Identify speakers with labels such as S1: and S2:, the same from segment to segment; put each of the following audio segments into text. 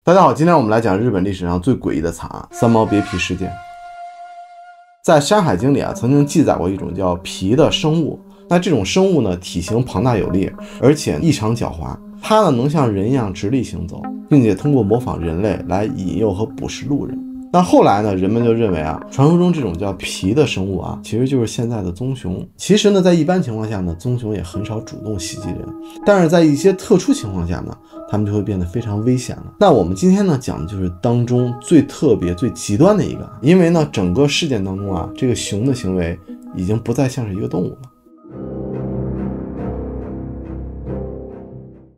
S1: 大家好，今天我们来讲日本历史上最诡异的惨案——三毛别皮事件。在《山海经》里曾经记载过一种叫皮的生物。那这种生物呢，体型庞大有力，而且异常狡猾。它呢，能像人一样直立行走，并且通过模仿人类来引诱和捕食路人。那后来呢，人们就认为传说中这种叫皮的生物其实就是现在的棕熊。其实呢，在一般情况下呢，棕熊也很少主动袭击人，但是在一些特殊情况下呢，它们就会变得非常危险了。那我们今天呢，讲的就是当中最特别、最极端的一个，因为呢，整个事件当中这个熊的行为已经不再像是一个动物了。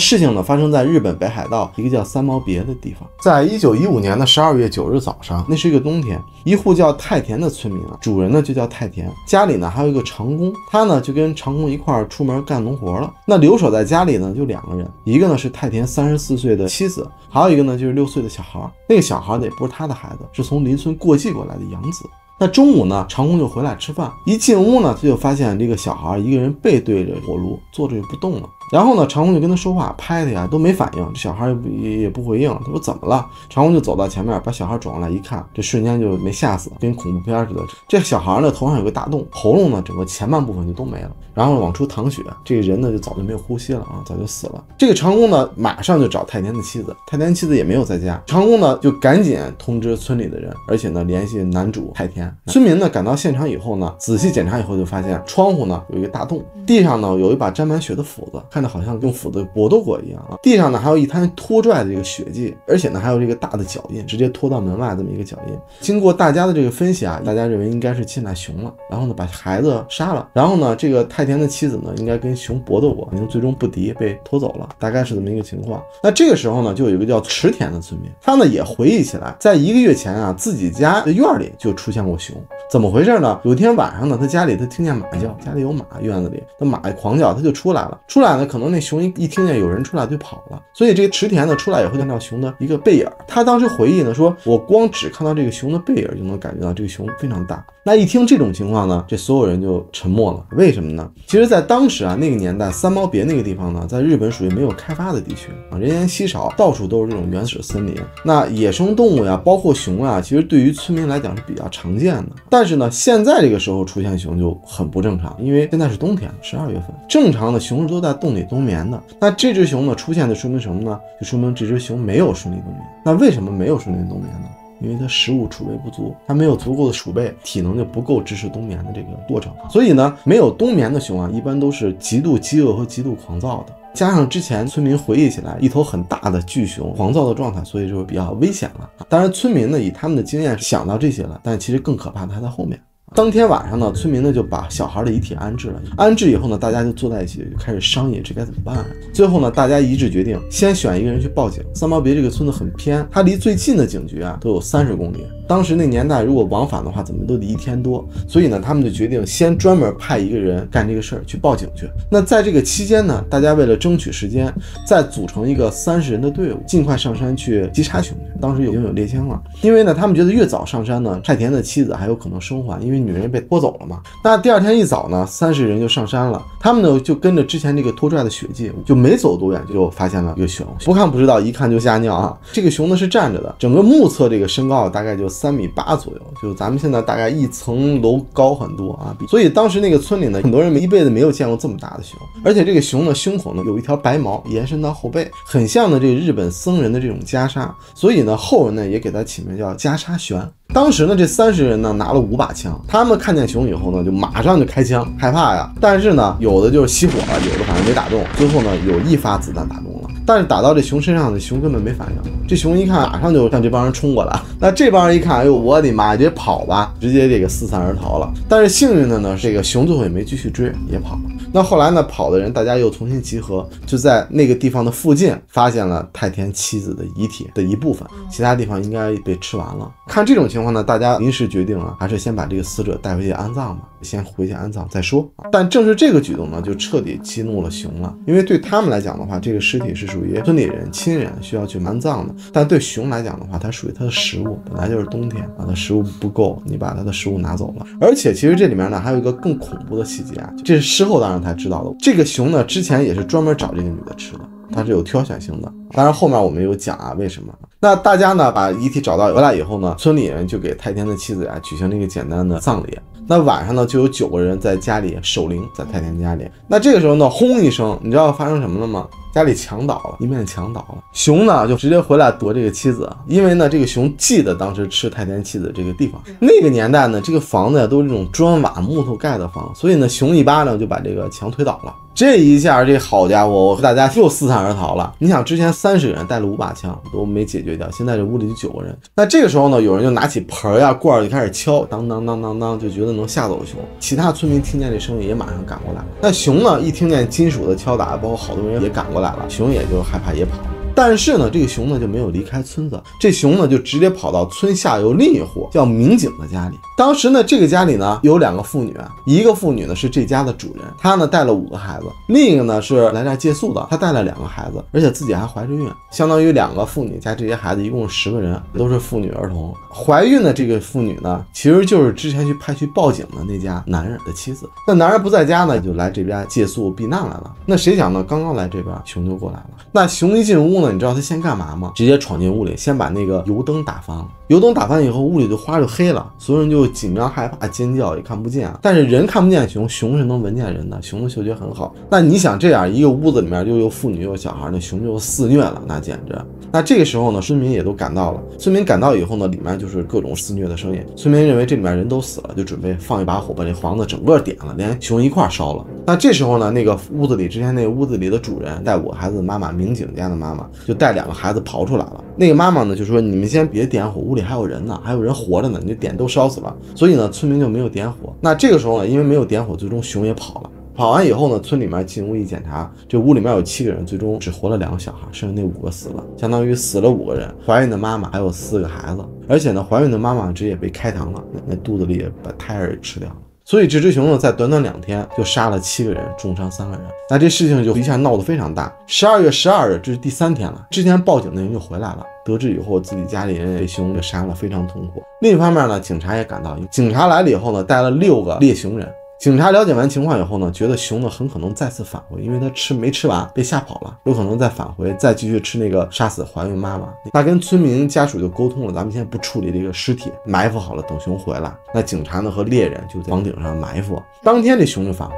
S1: 事情呢发生在日本北海道一个叫三毛别的地方。在1915年的12月9日早上，那是一个冬天，一户叫太田的村民主人呢就叫太田，家里呢还有一个长工，他呢就跟长工一块出门干农活了。那留守在家里呢就2个人，一个呢是太田34岁的妻子，还有一个呢就是6岁的小孩。那个小孩呢也不是他的孩子，是从邻村过继过来的养子。那中午呢，长工就回来吃饭，一进屋呢，他就发现这个小孩一个人背对着火炉坐着也不动了。然后呢，长工就跟他说话，拍他都没反应，这小孩也不回应。他说怎么了？长工就走到前面，把小孩转过来一看，这瞬间就没吓死，跟恐怖片似的。这小孩呢头上有个大洞，喉咙呢整个前半部分就都没了，然后往出淌血，这个人呢就早就没有呼吸了早就死了。这个长工呢马上就找太田的妻子，太田妻子也没有在家，长工呢就赶紧通知村里的人，而且呢联系男主太田。村民呢赶到现场以后呢，仔细检查以后就发现窗户呢有一个大洞，地上呢有一把沾满血的斧子，看着好像用斧子搏斗过一样地上呢还有一滩拖拽的这个血迹，而且呢还有这个大的脚印，直接拖到门外这么一个脚印。经过大家的这个分析大家认为应该是侵来熊了，然后呢把孩子杀了，然后呢这个太田的妻子呢应该跟熊搏斗过，最终不敌被拖走了，大概是这么一个情况。那这个时候呢就有一个叫池田的村民，他呢也回忆起来，在1个月前自己家的院里就出现过熊。怎么回事呢？有一天晚上呢，他家里听见马叫，家里有马，院子里那马狂叫，他就出来了。出来呢，可能那熊一听见有人出来就跑了，所以这个池田呢出来以后看到熊的一个背影。他当时回忆呢说，我光只看到这个熊的背影就能感觉到这个熊非常大。那一听这种情况呢，这所有人就沉默了。为什么呢？其实在当时那个年代，三毛别那个地方呢，在日本属于没有开发的地区人烟稀少，到处都是这种原始森林。那野生动物包括熊其实对于村民来讲是比较常见的。但是呢，现在这个时候出现熊就很不正常，因为现在是冬天，12月份，正常的熊都在洞里冬眠的。那这只熊呢出现的说明什么呢？就说明这只熊没有顺利冬眠。那为什么没有顺利冬眠呢？因为它食物储备不足，它没有足够的储备，体能就不够支持冬眠的这个过程。所以呢，没有冬眠的熊一般都是极度饥饿和极度狂躁的。加上之前村民回忆起来一头很大的巨熊狂躁的状态，所以就比较危险了。当然村民呢以他们的经验想到这些了，但其实更可怕的还在后面。当天晚上呢，村民呢就把小孩的遗体安置了。安置以后呢，大家就坐在一起就开始商议这该怎么办。最后呢，大家一致决定先选一个人去报警。三毛别这个村子很偏，它离最近的警局都有30公里。当时那年代如果往返的话，怎么都得1天多。所以呢，他们就决定先专门派一个人干这个事儿，去报警去。那在这个期间呢，大家为了争取时间，再组成一个30人的队伍，尽快上山去击杀熊去。当时已经有猎枪了，因为呢，他们觉得越早上山呢，太田的妻子还有可能生还，因为女人被拖走了嘛。那第2天一早呢，30人就上山了。他们呢就跟着之前这个拖拽的血迹，就没走多远就发现了一个熊。不看不知道，一看就吓尿这个熊呢是站着的，整个目测这个身高大概就3.8米左右，就咱们现在大概1层楼高很多所以当时那个村里呢，很多人一辈子没有见过这么大的熊。而且这个熊呢胸口呢有一条白毛延伸到后背，很像呢这个日本僧人的这种袈裟，所以呢后人呢也给它起名叫袈裟玄。当时呢这30人呢拿了5把枪，他们看见熊以后呢就马上就开枪，害怕呀。但是呢有的就是熄火了，有的反正没打中，最后呢有1发子弹打中了，但是打到这熊身上的熊根本没反应。这熊一看马上就向这帮人冲过来，那这帮人一看，哎呦我的妈，直接跑吧，直接这个四散而逃了。但是幸运的呢，这个熊最后也没继续追，也跑了。那后来呢，跑的人大家又重新集合，就在那个地方的附近发现了太田妻子的遗体的一部分，其他地方应该被吃完了。看这种情况呢，大家临时决定还是先把这个死者带回去安葬吧，先回去安葬再说。但正是这个举动呢，就彻底激怒了熊了，因为对他们来讲的话，这个尸体是属于村里人亲人需要去安葬的，但对熊来讲的话，它属于它的食物，本来就是冬天它的食物不够，你把它的食物拿走了。而且其实这里面呢还有一个更恐怖的细节这是事后当然才知道的。这个熊呢之前也是专门找这个女的吃的，它是有挑选性的。当然后面我们有讲啊，为什么。那大家呢把遗体找到回来以后呢，村里人就给太田的妻子举行了一个简单的葬礼。那晚上呢就有9个人在家里守灵，在太田家里。那这个时候呢，轰一声，你知道发生什么了吗？家里墙倒了，一面墙倒了。熊呢就直接回来夺这个妻子，因为呢这个熊记得当时吃太田妻子这个地方。那个年代呢，这个房子呀都是这种砖瓦木头盖的房，所以呢熊一巴掌就把这个墙推倒了。这一下，这好家伙，大家又四散而逃了。你想，之前30个人带了5把枪都没解决掉，现在这屋里就9个人。那这个时候呢，有人就拿起盆呀罐就开始敲，当当当当当，就觉得能吓走熊。其他村民听见这声音也马上赶过来。那熊呢，一听见金属的敲打，包括好多人也赶过来了，熊也就害怕也跑。但是呢，这个熊呢就没有离开村子，这熊呢就直接跑到村下游另一户叫民警的家里。当时呢，这个家里呢有2个妇女，一个妇女呢是这家的主人，她呢带了5个孩子，另一个呢是来这借宿的，她带了2个孩子，而且自己还怀着孕，相当于2个妇女加这些孩子，一共10个人，都是妇女儿童。怀孕的这个妇女呢，其实就是之前派去报警的那家男人的妻子。那男人不在家呢，就来这边借宿避难来了。那谁想呢，刚刚来这边，熊就过来了。那熊一进屋呢，你知道他先干嘛吗？直接闯进屋里，先把那个油灯打翻了。油灯打翻以后，屋里就花就黑了，所有人就紧张害怕，尖叫也看不见啊。但是人看不见熊，熊是能闻见人的，熊的嗅觉很好。那你想这样一个屋子里面又有妇女又有小孩，那熊就肆虐了，那简直。那这个时候呢，村民也都赶到了。村民赶到以后呢，里面就是各种肆虐的声音。村民认为这里面人都死了，就准备放一把火把这房子整个点了，连熊一块烧了。那这时候呢，那个屋子里之前那个屋子里的主人带5个孩子的妈妈，民警家的妈妈就带2个孩子跑出来了。那个妈妈呢就说：“你们先别点火，屋里还有人呢，还有人活着呢，你就点都烧死了。”所以呢，村民就没有点火。那这个时候呢，因为没有点火，最终熊也跑了。跑完以后呢，村里面进屋一检查，这屋里面有7个人，最终只活了2个小孩，剩下那5个死了，相当于死了5个人，怀孕的妈妈还有4个孩子，而且呢，怀孕的妈妈直接也被开膛了，那肚子里也把胎儿也吃掉了。所以这只熊呢，在短短2天就杀了7个人，重伤3个人。那这事情就一下闹得非常大。12月12日，这是第3天了，之前报警的人就回来了，得知以后自己家里人被熊给杀了，非常痛苦。另一方面呢，警察也赶到，警察来了以后呢，带了6个猎熊人。警察了解完情况以后呢，觉得熊呢很可能再次返回，因为他没吃完被吓跑了，有可能再返回，再继续吃那个杀死怀孕妈妈。那跟村民家属就沟通了，咱们现在不处理这个尸体，埋伏好了，等熊回来。那警察呢和猎人就在房顶上埋伏。当天这熊就返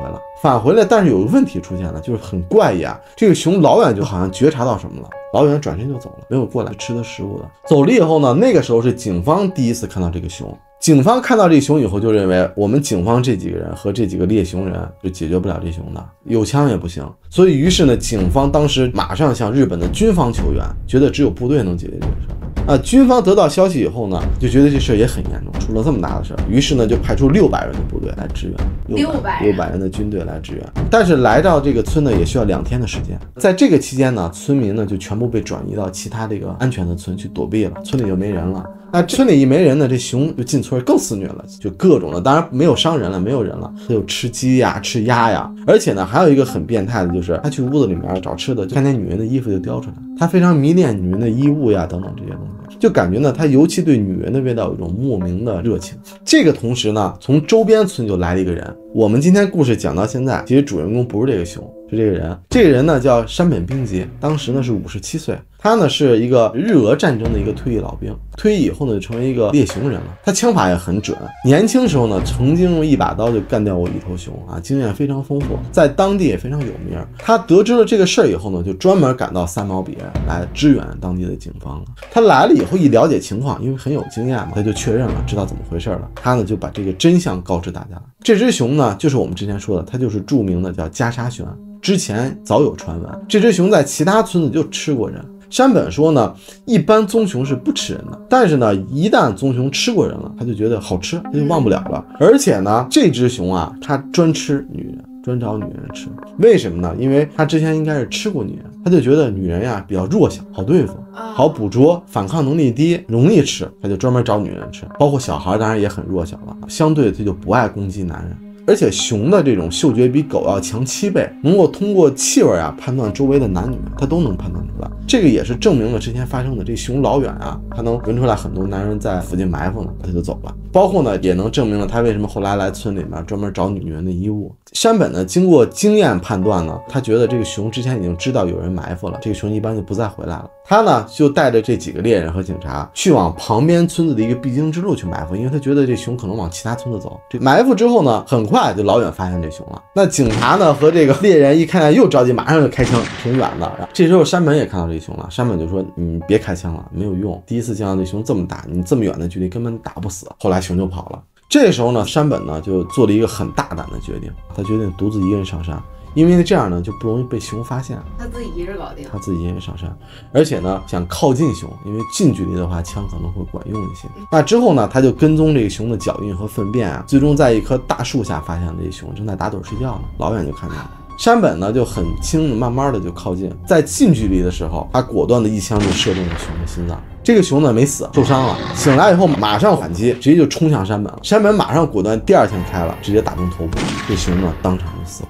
S1: 回了，但是有个问题出现了，就是很怪异啊，这个熊老远就好像觉察到什么了，老远转身就走了，没有过来吃的食物的。走了以后呢，那个时候是警方第一次看到这个熊。警方看到这熊以后就认为，我们警方这几个人和这几个猎熊人是解决不了这熊的，有枪也不行。所以于是呢，警方当时马上向日本的军方求援，觉得只有部队能解决这个事儿。军方得到消息以后呢，就觉得这事儿也很严重，出了这么大的事儿，于是呢就派出600人的部队来支援，600人的军队来支援。但是来到这个村呢，也需要2天的时间。在这个期间呢，村民呢就全部被转移到其他这个安全的村去躲避了，村里就没人了。那村里一没人呢，这熊就进村更肆虐了，就各种的，当然没有伤人了，没有人了，它就吃鸡呀，吃鸭呀，而且呢还有一个很变态的，就是他去屋子里面找吃的，就看见女人的衣服就叼出来，他非常迷恋女人的衣物呀等等这些东西，就感觉呢他尤其对女人的味道有一种莫名的热情。这个同时呢，从周边村就来了一个人，我们今天故事讲到现在，其实主人公不是这个熊，是这个人。这个人呢叫山本兵吉，当时呢是57岁，他呢是一个日俄战争的一个退役老兵，退役以后呢就成为一个猎熊人了。他枪法也很准，年轻时候呢曾经用1把刀就干掉过1头熊啊，经验非常丰富，在当地也非常有名。他得知了这个事儿以后呢，就专门赶到三毛别来支援当地的警方了。他来了以后一了解情况，因为很有经验嘛，他就确认了，知道怎么回事了。他呢就把这个真相告知大家了。这只熊呢就是我们之前说的，它就是著名的叫袈裟熊。之前早有传闻，这只熊在其他村子就吃过人。山本说呢，一般棕熊是不吃人的，但是呢，一旦棕熊吃过人了，他就觉得好吃，他就忘不了了。而且呢，这只熊啊，它专吃女人，专找女人吃。为什么呢？因为它之前应该是吃过女人，他就觉得女人呀比较弱小，好对付，好捕捉，反抗能力低，容易吃，他就专门找女人吃。包括小孩当然也很弱小了，相对他就不爱攻击男人。而且熊的这种嗅觉比狗要强7倍，能够通过气味啊判断周围的男女，它都能判断出来。这个也是证明了之前发生的，这熊老远啊，它能闻出来很多男人在附近埋伏呢，它就走了。包括呢也能证明了他为什么后来来村里面专门找女人的衣物。山本呢经过经验判断呢，他觉得这个熊之前已经知道有人埋伏了，这个熊一般就不再回来了。他呢就带着这几个猎人和警察去往旁边村子的一个必经之路去埋伏，因为他觉得这熊可能往其他村子走。这埋伏之后呢，很快就老远发现这熊了。那警察呢和这个猎人一看见又着急，马上就开枪，挺远的。这时候山本也看到这熊了，山本就说：“你别开枪了，没有用。第一次见到这熊这么大，你这么远的距离根本打不死。”后来熊就跑了。这时候呢，山本呢就做了一个很大胆的决定，他决定独自一个人上山。因为这样呢就不容易被熊发现，
S2: 他自己一人搞定，
S1: 他自己一人上山，而且呢想靠近熊，因为近距离的话枪可能会管用一些。那之后呢，他就跟踪这个熊的脚印和粪便啊，最终在一棵大树下发现了这熊正在打盹睡觉呢，老远就看见了。山本呢就很轻的慢慢的就靠近，在近距离的时候，他果断的一枪就射中了熊的心脏。这个熊呢没死，受伤了，醒来以后马上反击，直接就冲向山本了。山本马上果断第二枪开了，直接打中头部，这熊呢当场就死了。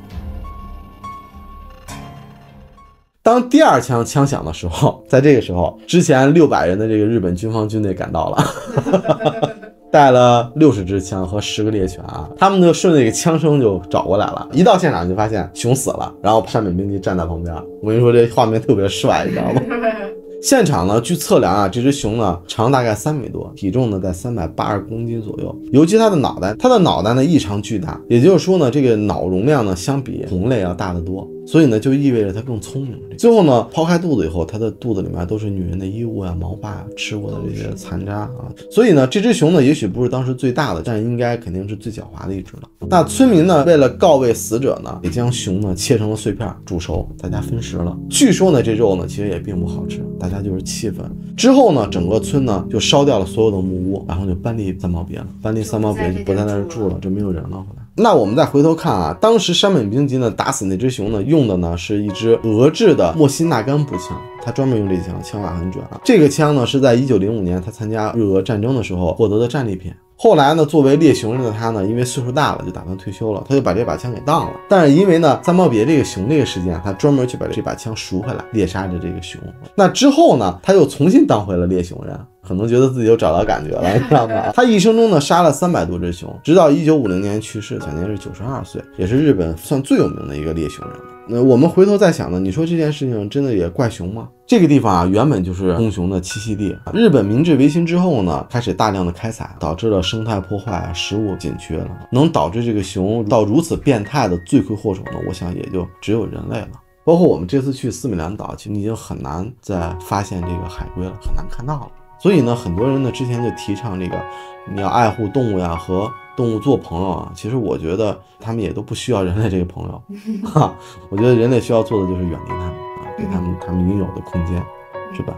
S1: 当第二枪枪响的时候，在这个时候，之前600人的这个日本军方军队赶到了，带了60支枪和10个猎犬啊，他们就顺着这个枪声就找过来了。一到现场就发现熊死了，然后山本兵机站在旁边。我跟你说，这画面特别帅，你知道吗？现场呢，据测量啊，这只熊呢长大概3米多，体重呢在380公斤左右。尤其它的脑袋呢异常巨大，也就是说呢，这个脑容量呢相比同类要大得多。所以呢，就意味着它更聪明。最后呢，抛开肚子以后，它的肚子里面都是女人的衣物啊、毛发啊、吃过的这些残渣啊。所以呢，这只熊呢，也许不是当时最大的，但应该肯定是最狡猾的一只了。那村民呢，为了告慰死者呢，也将熊呢切成了碎片煮熟，大家分食了。据说呢，这肉呢其实也并不好吃，大家就是气氛。之后呢，整个村呢就烧掉了所有的木屋，然后就搬离三毛别了，搬离三毛别就不在那儿住了，就没有人了。后来。那我们再回头看啊，当时山本兵机呢打死那只熊呢，用的呢是一支俄制的莫辛纳甘步枪，他专门用这枪，枪法很准啊。这个枪呢是在1905年他参加日俄战争的时候获得的战利品。后来呢，作为猎熊人的他呢，因为岁数大了，就打算退休了，他就把这把枪给当了。但是因为呢，三毛别这个熊这个事件，他专门去把这把枪赎回来，猎杀着这个熊。那之后呢，他又重新当回了猎熊人，可能觉得自己又找到感觉了，你知道吗？他一生中呢杀了300多只熊，直到1950年去世，享年是92岁，也是日本算最有名的一个猎熊人了。那我们回头再想呢，你说这件事情真的也怪熊吗？这个地方啊，原本就是红熊的栖息地。日本明治维新之后呢，开始大量的开采，导致了生态破坏，食物紧缺了。能导致这个熊到如此变态的罪魁祸首呢，我想也就只有人类了。包括我们这次去斯米兰岛，其实已经很难再发现这个海龟了，很难看到了。所以呢，很多人呢之前就提倡这个你要爱护动物呀，和动物做朋友啊。其实我觉得他们也都不需要人类这个朋友哈。我觉得人类需要做的就是远离他们啊，给他们应有的空间，是吧？